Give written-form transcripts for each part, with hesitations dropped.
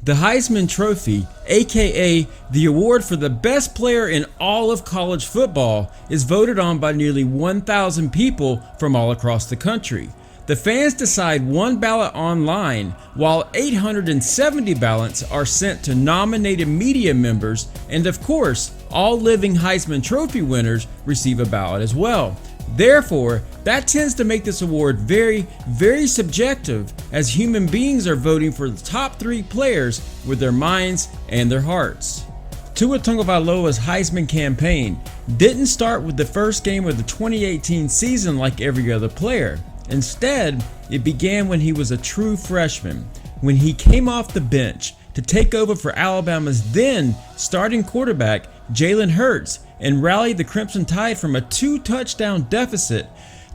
The Heisman Trophy, aka the award for the best player in all of college football, is voted on by nearly 1,000 people from all across the country. The fans decide one ballot online, while 870 ballots are sent to nominated media members, and of course, all living Heisman Trophy winners receive a ballot as well. Therefore, that tends to make this award very, very subjective, as human beings are voting for the top 3 players with their minds and their hearts. Tua Tagovailoa's Heisman campaign didn't start with the first game of the 2018 season like every other player. Instead, it began when he was a true freshman, when he came off the bench to take over for Alabama's then starting quarterback Jalen Hurts and rallied the Crimson Tide from a 2-touchdown deficit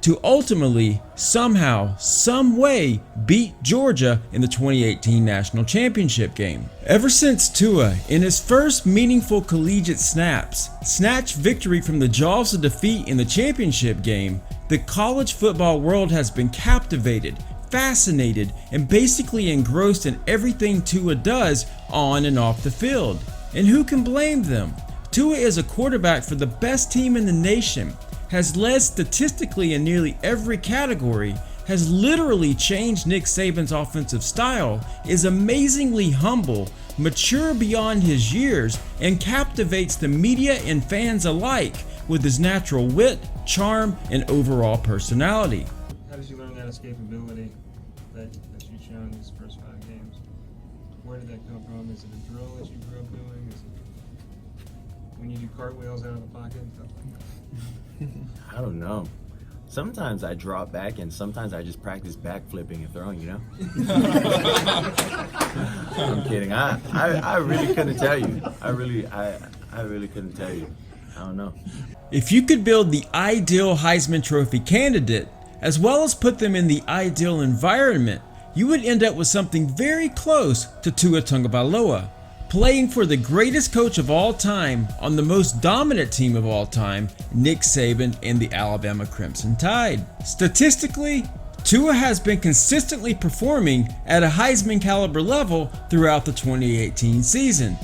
to ultimately, somehow, some way, beat Georgia in the 2018 National Championship game. Ever since Tua, in his first meaningful collegiate snaps, snatched victory from the jaws of defeat in the championship game, the college football world has been captivated, fascinated, and basically engrossed in everything Tua does on and off the field. And who can blame them? Tua is a quarterback for the best team in the nation, has led statistically in nearly every category, has literally changed Nick Saban's offensive style, is amazingly humble, mature beyond his years, and captivates the media and fans alike with his natural wit, charm, and overall personality. How did you learn that escapability that you've shown these first 5 games? Where did that come from? Is it a drill that you grew up doing? Is it when you do cartwheels out of the pocket and stuff like that? I don't know. Sometimes I drop back and sometimes I just practice backflipping and throwing, you know? I'm kidding. I really couldn't tell you. I really couldn't tell you. I don't know. If you could build the ideal Heisman Trophy candidate, as well as put them in the ideal environment, you would end up with something very close to Tua Tagovailoa, playing for the greatest coach of all time on the most dominant team of all time, Nick Saban and the Alabama Crimson Tide. Statistically, Tua has been consistently performing at a Heisman caliber level throughout the 2018 season.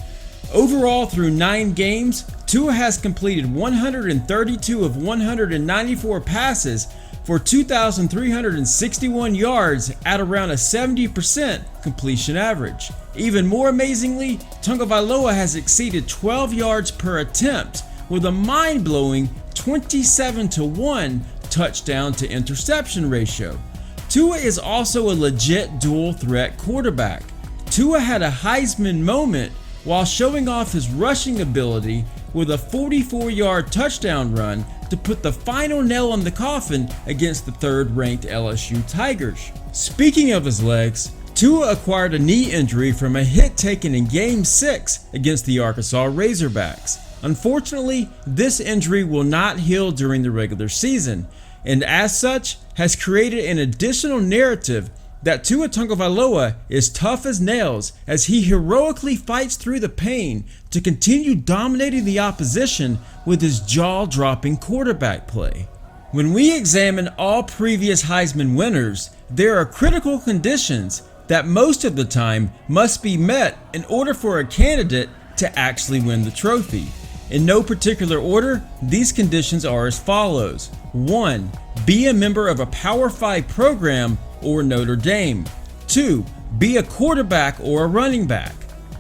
Overall, through 9 games, Tua has completed 132 of 194 passes for 2,361 yards at around a 70% completion average. Even more amazingly, Tagovailoa has exceeded 12 yards per attempt with a mind-blowing 27-1 touchdown to interception ratio. Tua is also a legit dual threat quarterback. Tua had a Heisman moment while showing off his rushing ability with a 44-yard touchdown run to put the final nail on the coffin against the 3rd-ranked LSU Tigers. Speaking of his legs, Tua acquired a knee injury from a hit taken in Game 6 against the Arkansas Razorbacks. Unfortunately, this injury will not heal during the regular season, and as such, has created an additional narrative that Tua Tagovailoa is tough as nails as he heroically fights through the pain to continue dominating the opposition with his jaw-dropping quarterback play. When we examine all previous Heisman winners, there are critical conditions that most of the time must be met in order for a candidate to actually win the trophy. In no particular order, these conditions are as follows. 1. Be a member of a Power 5 program or Notre Dame. 2. Be a quarterback or a running back.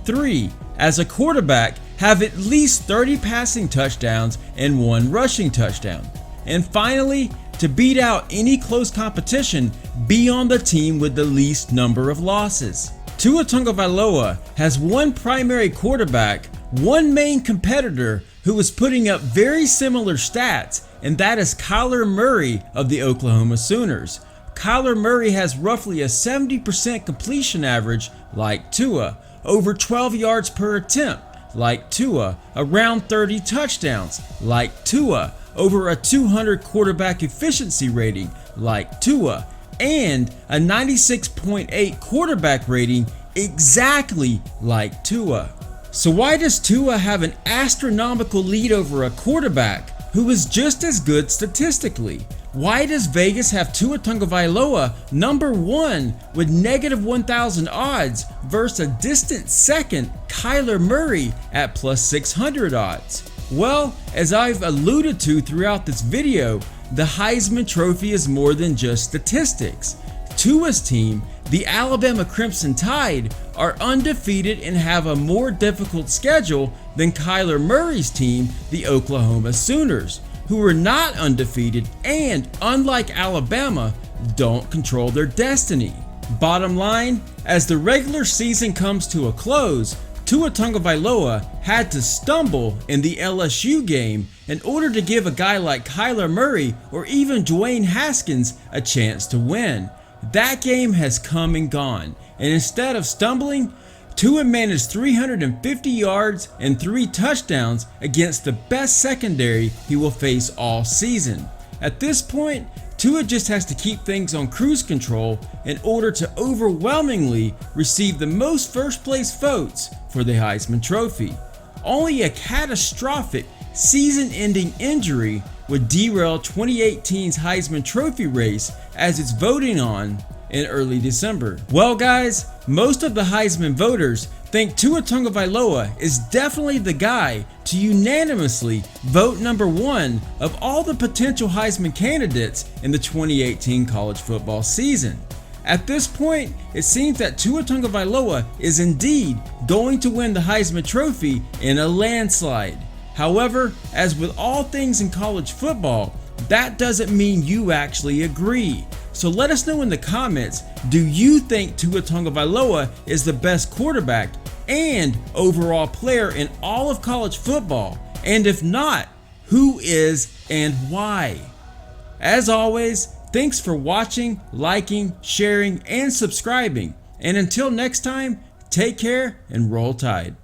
3. As a quarterback, have at least 30 passing touchdowns and 1 rushing touchdown. And finally, to beat out any close competition, be on the team with the least number of losses. Tua Tagovailoa has one primary quarterback, one main competitor who is putting up very similar stats, and that is Kyler Murray of the Oklahoma Sooners. Kyler Murray has roughly a 70% completion average like Tua, over 12 yards per attempt like Tua, around 30 touchdowns like Tua, over a 200 quarterback efficiency rating like Tua, and a 96.8 quarterback rating exactly like Tua. So why does Tua have an astronomical lead over a quarterback who is just as good statistically? Why does Vegas have Tua Tagovailoa number 1 with -1,000 odds versus a distant second Kyler Murray at +600 odds? Well, as I've alluded to throughout this video, the Heisman Trophy is more than just statistics. Tua's team, the Alabama Crimson Tide, are undefeated and have a more difficult schedule than Kyler Murray's team, the Oklahoma Sooners, who are not undefeated and, unlike Alabama, don't control their destiny. Bottom line, as the regular season comes to a close, Tua Tagovailoa had to stumble in the LSU game in order to give a guy like Kyler Murray or even Dwayne Haskins a chance to win. That game has come and gone, and instead of stumbling, Tua managed 350 yards and 3 touchdowns against the best secondary he will face all season. At this point, Tua just has to keep things on cruise control in order to overwhelmingly receive the most first place votes for the Heisman Trophy. Only a catastrophic season-ending injury would derail 2018's Heisman Trophy race as it's voting on in early December. Well guys, most of the Heisman voters think Tua Tagovailoa is definitely the guy to unanimously vote number 1 of all the potential Heisman candidates in the 2018 college football season. At this point, it seems that Tua Tagovailoa is indeed going to win the Heisman Trophy in a landslide. However, as with all things in college football, that doesn't mean you actually agree. So let us know in the comments, do you think Tua Tagovailoa is the best quarterback and overall player in all of college football? And if not, who is and why? As always, thanks for watching, liking, sharing, and subscribing. And until next time, take care and roll tide.